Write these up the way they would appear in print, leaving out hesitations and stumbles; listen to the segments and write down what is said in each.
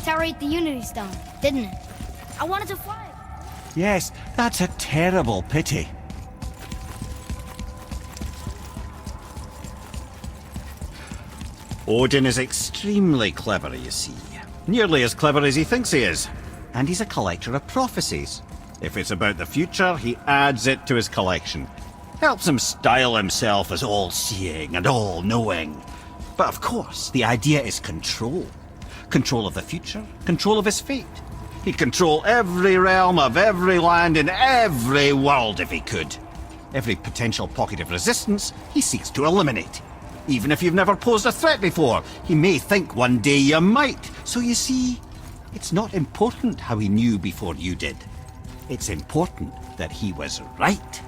tower ate the Unity Stone, didn't it? I wanted to fly it. Yes, that's a terrible pity. Odin is extremely clever, you see. Nearly as clever as he thinks he is. And he's a collector of prophecies. If it's about the future, he adds it to his collection. Helps him style himself as all-seeing and all-knowing. But of course, the idea is control. Control of the future, control of his fate. He'd control every realm of every land in every world if he could. Every potential pocket of resistance, he seeks to eliminate. Even if you've never posed a threat before, he may think one day you might. So you see, it's not important how he knew before you did. It's important that he was right.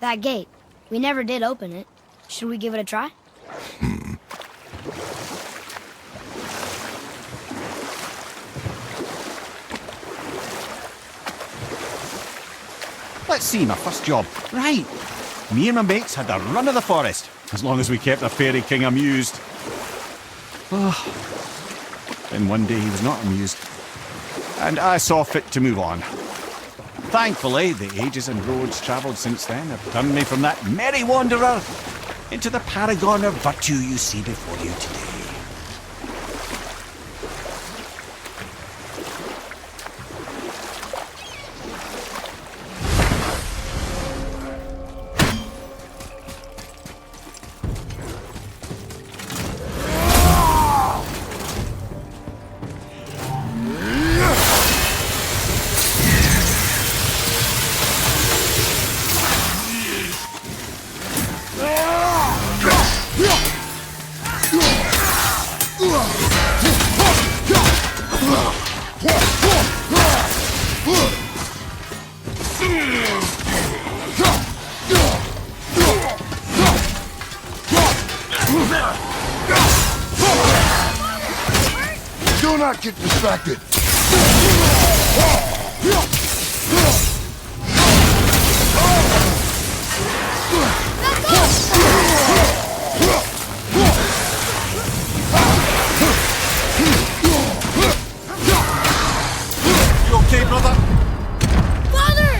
That gate. We never did open it. Should we give it a try? Let's see, my first job. Right. Me and my mates had the run of the forest, as long as we kept the Fairy King amused. Then one day he was not amused, and I saw fit to move on. Thankfully, the ages and roads travelled since then have turned me from that merry wanderer into the paragon of virtue you see before you today. Do not get distracted. You okay, brother? Father!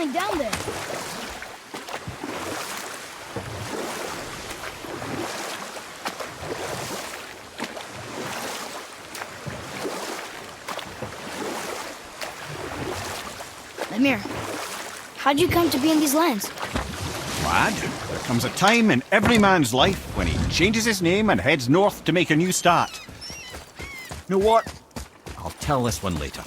something down there. Lemire, how'd you come to be in these lands? Lad, there comes a time in every man's life when he changes his name and heads north to make a new start. You know what? I'll tell this one later.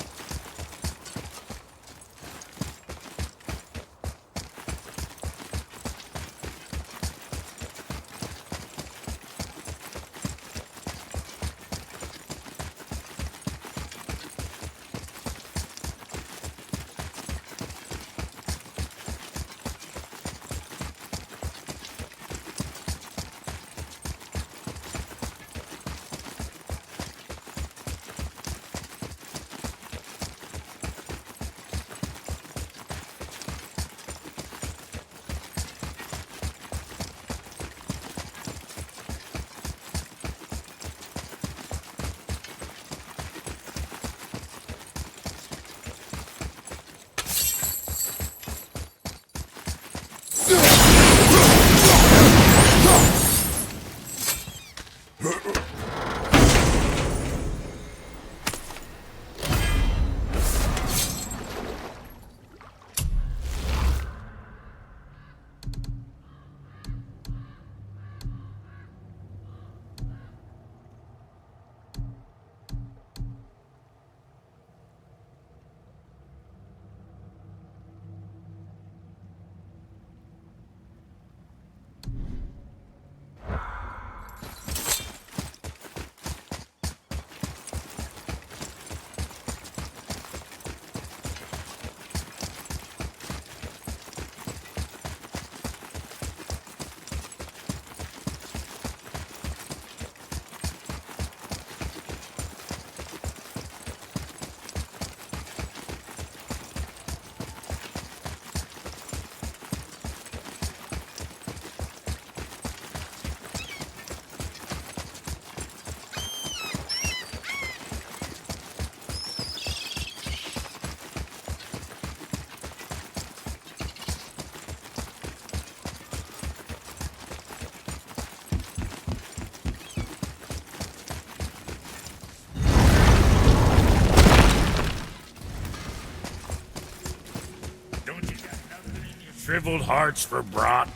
Shriveled hearts for Brock.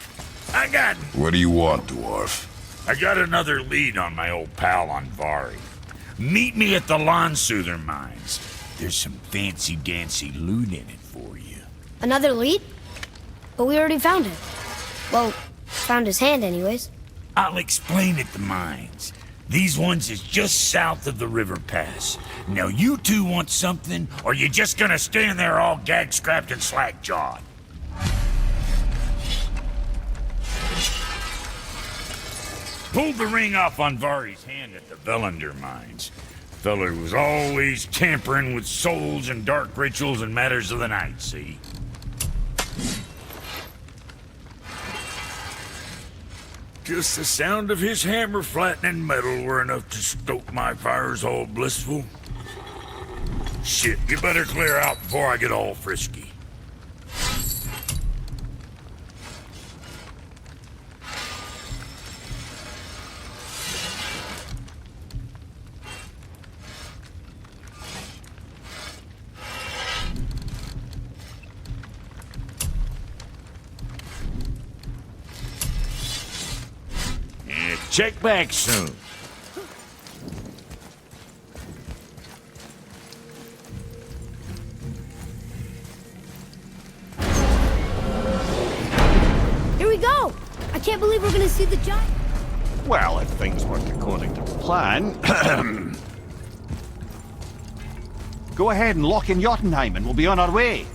What do you want, dwarf? I got another lead on my old pal on Vari. Meet me at the Lawnsoother mines. There's some fancy-dancy loot in it for you. Another lead? But we already found it. Well, found his hand anyways. I'll explain at the mines. These ones is just south of the river pass. Now you two want something, or you just gonna stand there all gag-scrapped and slack-jawed? Pulled the ring off on Vari's hand at the Velander mines. Feller was always tampering with souls and dark rituals and matters of the night, see? Just the sound of his hammer flattening metal were enough to stoke my fires all blissful. Shit, you better clear out before I get all frisky. Check back soon. Here we go! I can't believe we're gonna see the giant. Well, if things work according to plan... Go ahead and lock in Jotunheim and we'll be on our way.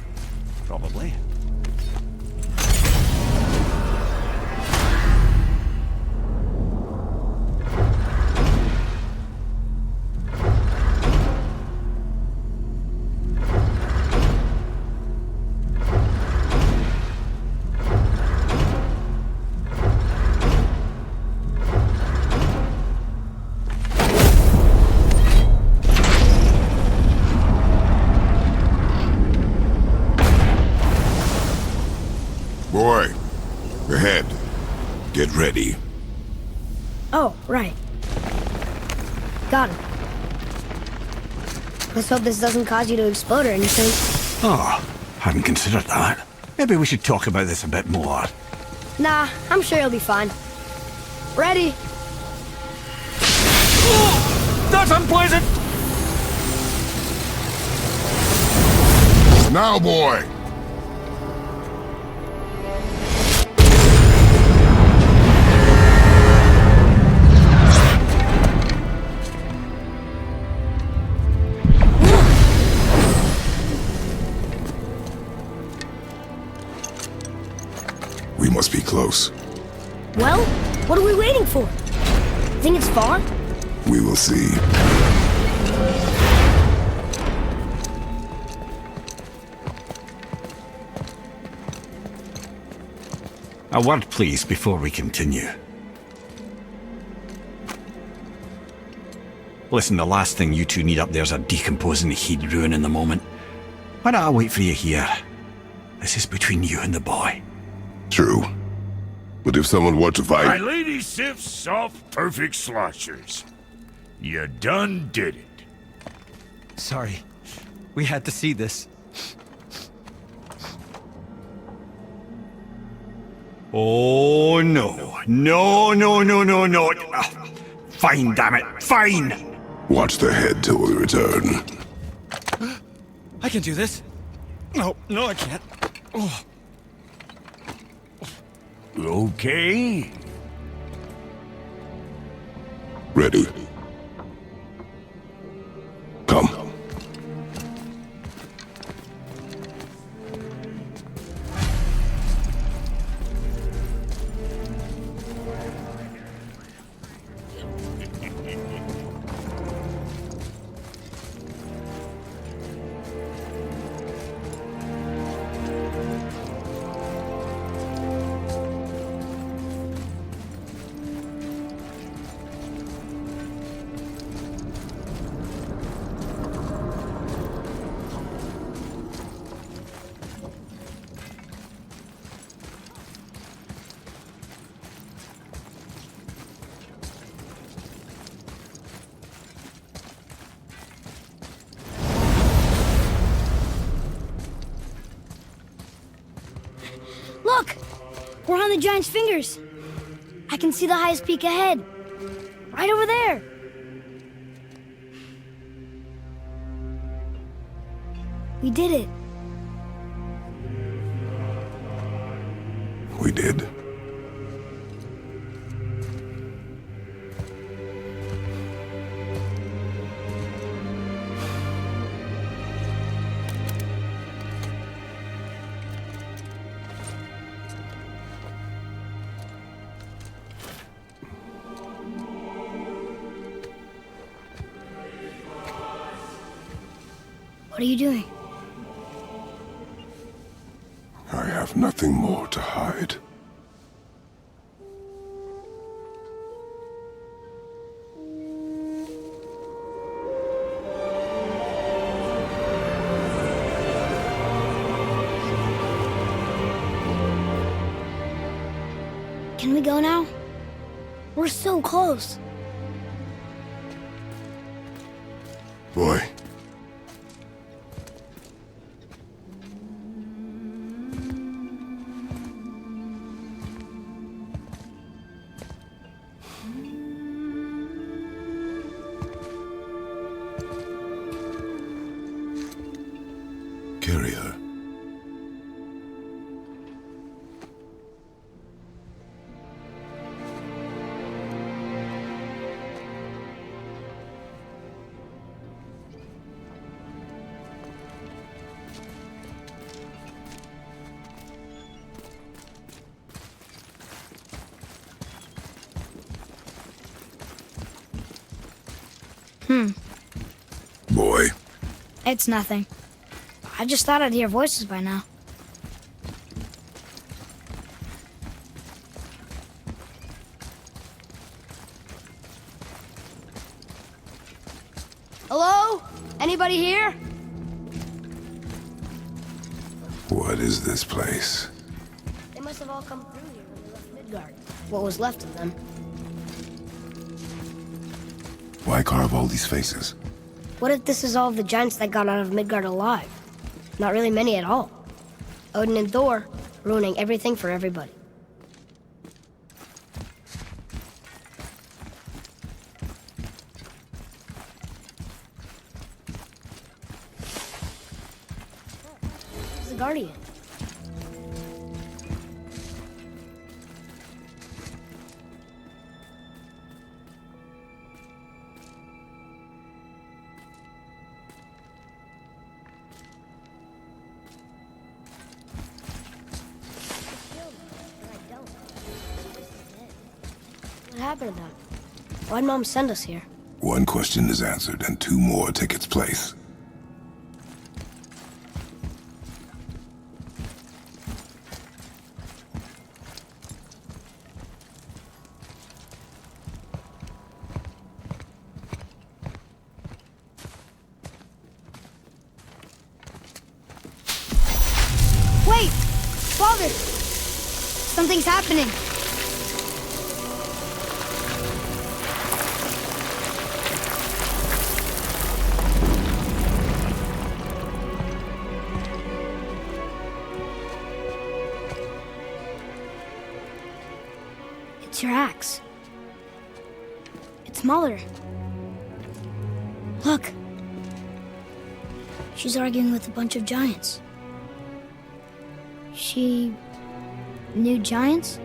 Probably. Get ready. Oh, right. Got it. Let's hope this doesn't cause you to explode or anything. Oh, hadn't considered that. Maybe we should talk about this a bit more. Nah, I'm sure you'll be fine. Ready? Oh, that's unpleasant! Now, boy! We must be close. Well, what are we waiting for? Think it's far? We will see. A word, please, before we continue. Listen, the last thing you two need up there's a decomposing he'd ruin in the moment. Why don't I wait for you here? This is between you and the boy. True. But if someone were to My fight... lady sips soft, perfect sloshers. You done did it. Sorry. We had to see this. Oh, no. No, no, no, no, no. Fine, damn it. Fine. Watch the head till we return. I can do this. No, I can't. Oh. Okay. Ready. Come. Look! We're on the giant's fingers. I can see the highest peak ahead. Right over there. We did it. We did. What are you doing? I have nothing more to hide. Can we go now? We're so close. Boy. Carry her. Boy. It's nothing. I just thought I'd hear voices by now. Hello? Anybody here? What is this place? They must have all come through here when they left Midgard. What was left of them. Why carve all these faces? What if this is all of the giants that got out of Midgard alive? Not really many at all. Odin and Thor ruining everything for everybody. Who's the Guardian? What happened to them? Why'd Mom send us here? One question is answered and two more take its place. Wait! Father! Something's happening. It's your axe. It's Mother. Look. She's arguing with a bunch of giants. She knew giants?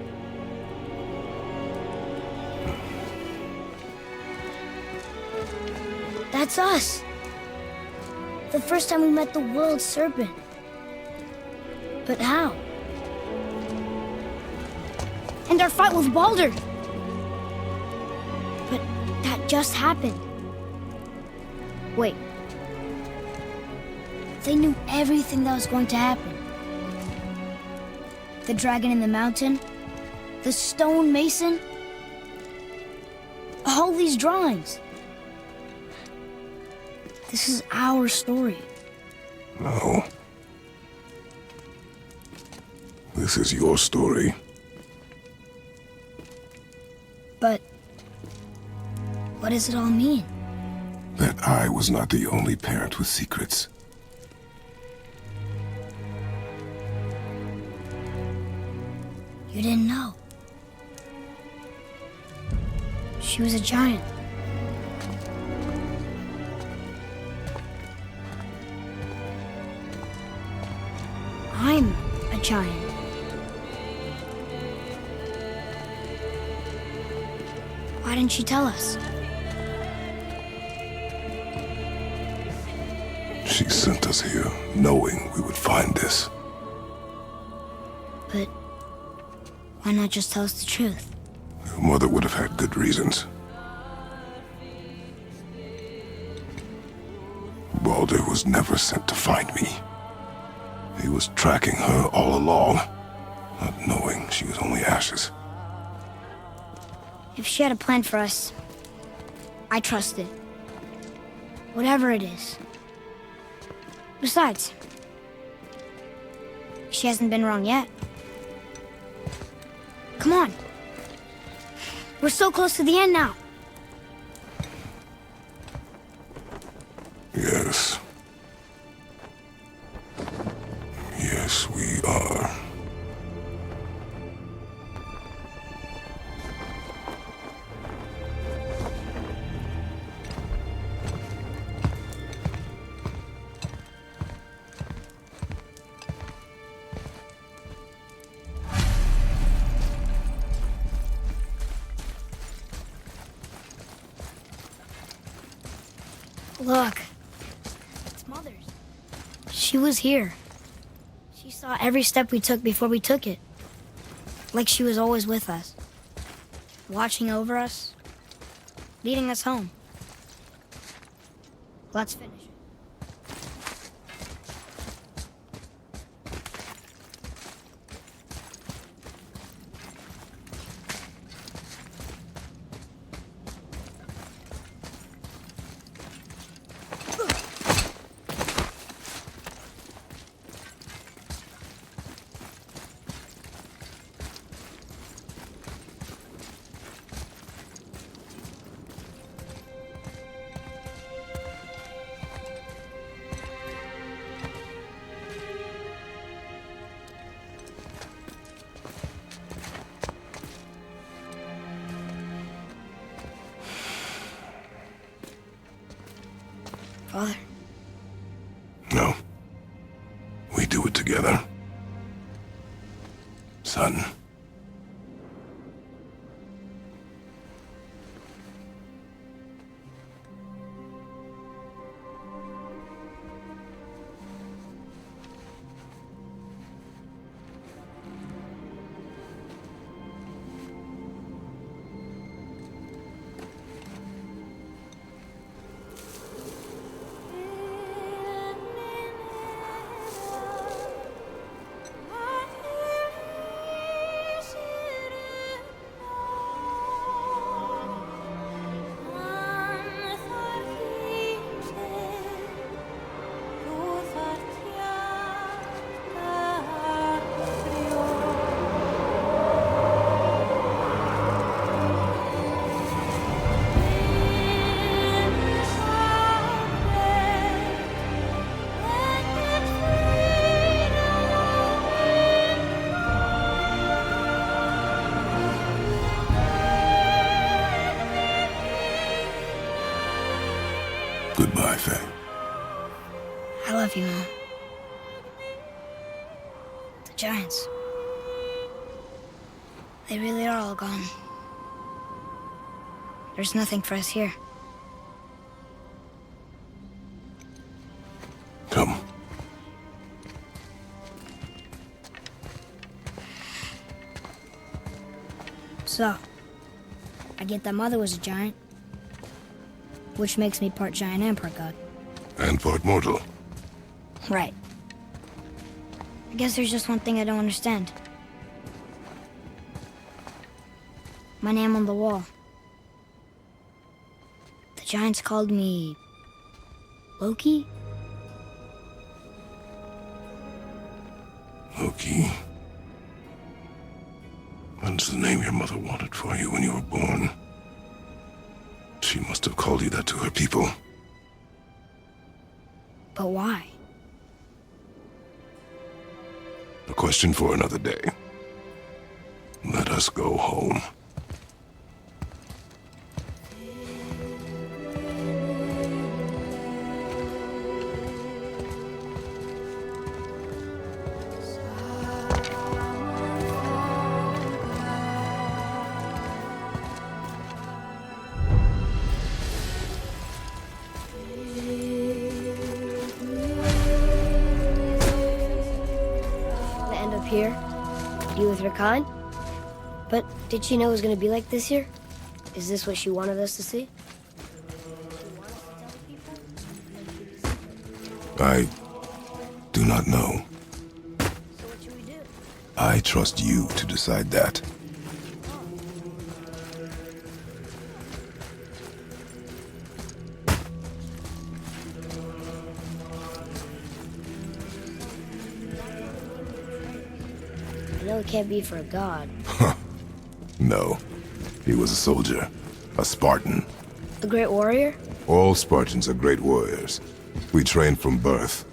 That's us. The first time we met the world serpent. But how? And our fight with Baldur. But that just happened. Wait. They knew everything that was going to happen. The dragon in the mountain, the stone mason, all these drawings. This is our story. No. This is your story. But what does it all mean? That I was not the only parent with secrets. You didn't know. She was a giant. I'm a giant. Why didn't she tell us? She sent us here, knowing we would find this. But why not just tell us the truth? Your mother would have had good reasons. Baldur was never sent to find me. He was tracking her all along, not knowing she was only ashes. If she had a plan for us, I trust it. Whatever it is. Besides, she hasn't been wrong yet. Come on. We're so close to the end now. Yes. Yes, we are. Look. It's Mother's. She was here. She saw every step we took before we took it. Like she was always with us. Watching over us. Leading us home. Let's finish it. Father? No. We do it together. Son. Goodbye, Faye. I love you, Mom. The Giants. They really are all gone. There's nothing for us here. Come. So, I get that Mother was a giant, which makes me part giant and part god. And part mortal. Right. I guess there's just one thing I don't understand. My name on the wall. The Giants called me... Loki? Loki. That's the name your mother wanted for you when you were born. She must have called you that to her people. But why? A question for another day. Let us go home. To end up here, you with her kind? But did she know it was going to be like this here? Is this what she wanted us to see? I do not know. So what should we do? I trust you to decide that. I know it can't be for a god. No. He was a soldier. A Spartan. A great warrior? All Spartans are great warriors. We trained from birth.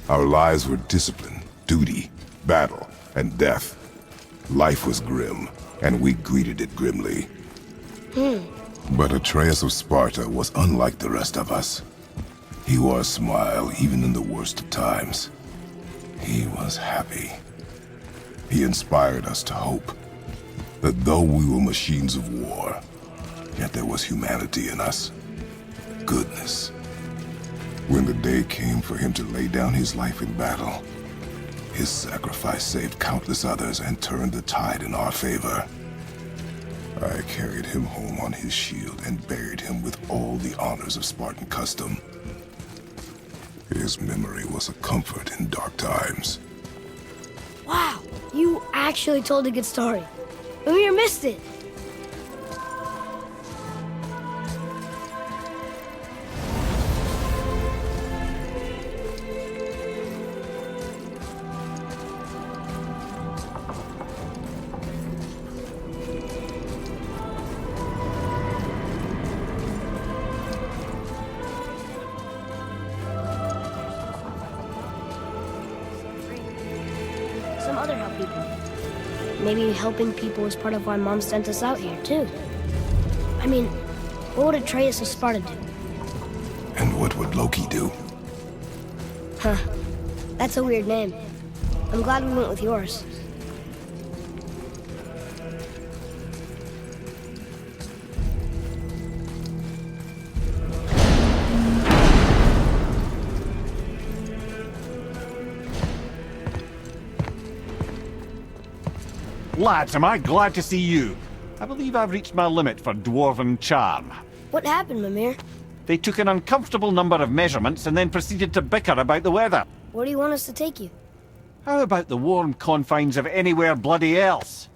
Our lives were discipline, duty, battle, and death. Life was grim, and we greeted it grimly. But Atreus of Sparta was unlike the rest of us. He wore a smile even in the worst of times. He was happy. He inspired us to hope that though we were machines of war, yet there was humanity in us. Goodness. When the day came for him to lay down his life in battle, his sacrifice saved countless others and turned the tide in our favor. I carried him home on his shield and buried him with all the honors of Spartan custom. His memory was a comfort in dark times. Wow, you actually told a good story. And we missed it. Some other help people. Maybe helping people is part of why Mom sent us out here, too. I mean, what would Atreus of Sparta do? And what would Loki do? Huh. That's a weird name. I'm glad we went with yours. Lads, am I glad to see you. I believe I've reached my limit for dwarven charm. What happened, Mimir? They took an uncomfortable number of measurements and then proceeded to bicker about the weather. Where do you want us to take you? How about the warm confines of anywhere bloody else?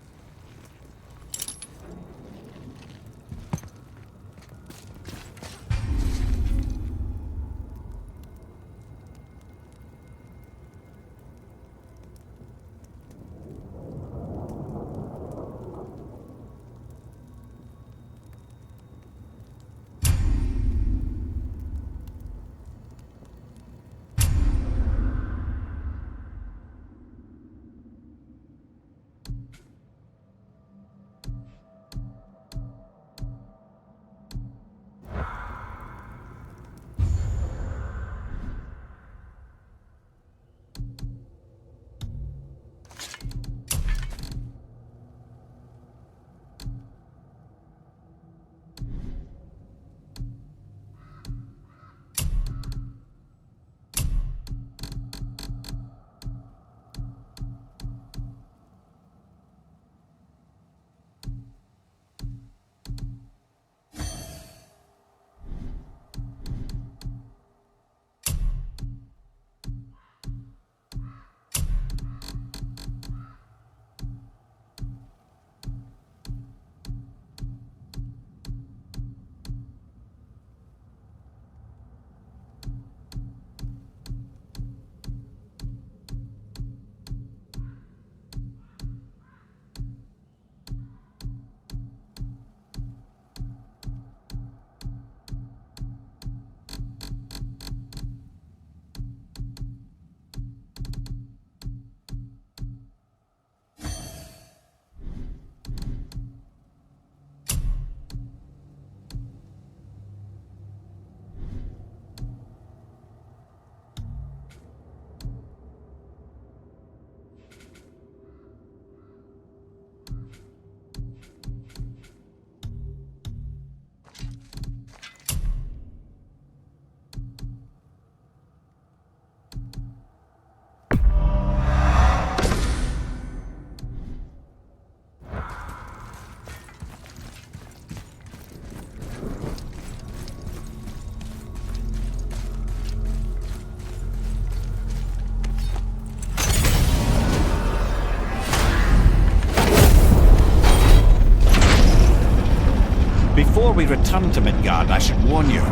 Before we return to Midgard, I should warn you.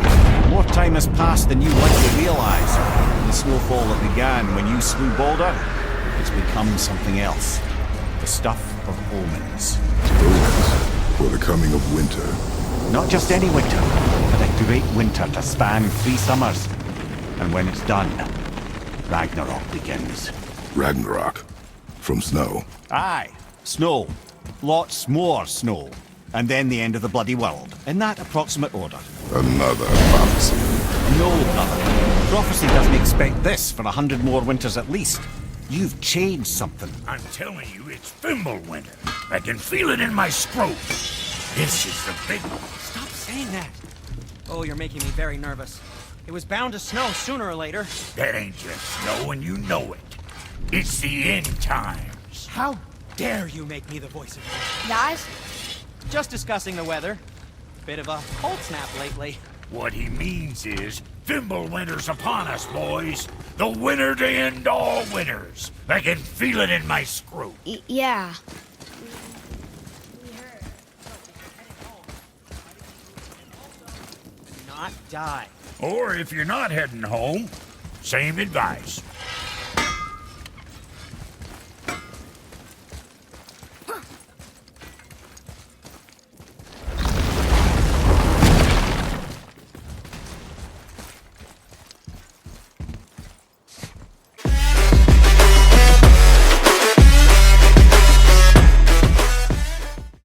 More time has passed than you likely realize. The snowfall that began when you slew Balder has become something else. The stuff of omens. Omens for the coming of winter. Not just any winter, but a great winter to span 3 summers. And when it's done, Ragnarok begins. Ragnarok. From snow. Aye, snow. Lots more snow. And then the end of the bloody world, in that approximate order. Another prophecy. No, brother. Prophecy doesn't expect this for 100 more winters at least. You've changed something. I'm telling you, it's Fimbulwinter. I can feel it in my scrotum. This is the big one. Stop saying that. Oh, you're making me very nervous. It was bound to snow sooner or later. That ain't just snow, and you know it. It's the end times. How dare you make me the voice of reason? Guys? Just discussing the weather. Bit of a cold snap lately. What he means is, Fimbulwinter's upon us, boys. The winter to end all winters. I can feel it in my screw. Yeah. Not die. Or if you're not heading home, same advice.